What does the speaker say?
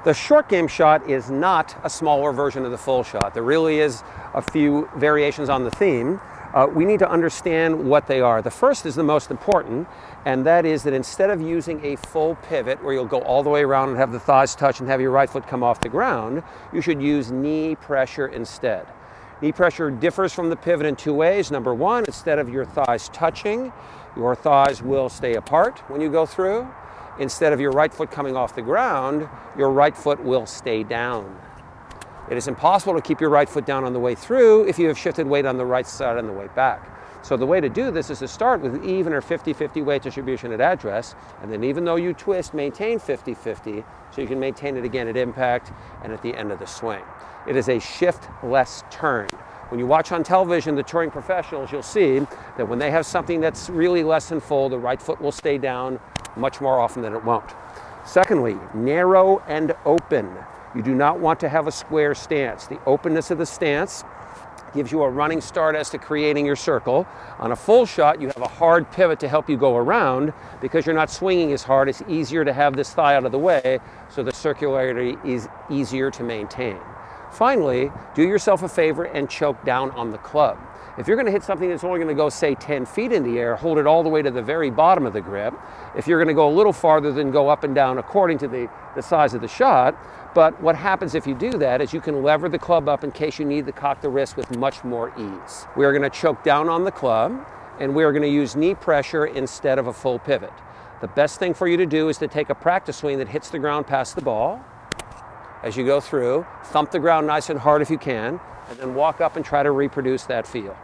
The short game shot is not a smaller version of the full shot. There really is a few variations on the theme. We need to understand what they are. The first is the most important, and that is that instead of using a full pivot where you'll go all the way around and have the thighs touch and have your right foot come off the ground, you should use knee pressure instead. Knee pressure differs from the pivot in two ways. Number one, instead of your thighs touching, your thighs will stay apart when you go through. Instead of your right foot coming off the ground, your right foot will stay down. It is impossible to keep your right foot down on the way through if you have shifted weight on the right side on the way back. So the way to do this is to start with even or 50-50 weight distribution at address, and then even though you twist, maintain 50-50, so you can maintain it again at impact and at the end of the swing. It is a shift-less turn. When you watch on television the touring professionals, you'll see that when they have something that's really less than full, the right foot will stay down much more often than it won't. Secondly, narrow and open. You do not want to have a square stance. The openness of the stance gives you a running start as to creating your circle. On a full shot, you have a hard pivot to help you go around. Because you're not swinging as hard, it's easier to have this thigh out of the way, so the circularity is easier to maintain. Finally, do yourself a favor and choke down on the club. If you're going to hit something that's only going to go, say, 10 feet in the air, hold it all the way to the very bottom of the grip. If you're going to go a little farther, then go up and down according to the size of the shot. But what happens if you do that is you can lever the club up in case you need to cock the wrist with much more ease. We are going to choke down on the club, and we are going to use knee pressure instead of a full pivot. The best thing for you to do is to take a practice swing that hits the ground past the ball. As you go through, thump the ground nice and hard if you can, and then walk up and try to reproduce that feel.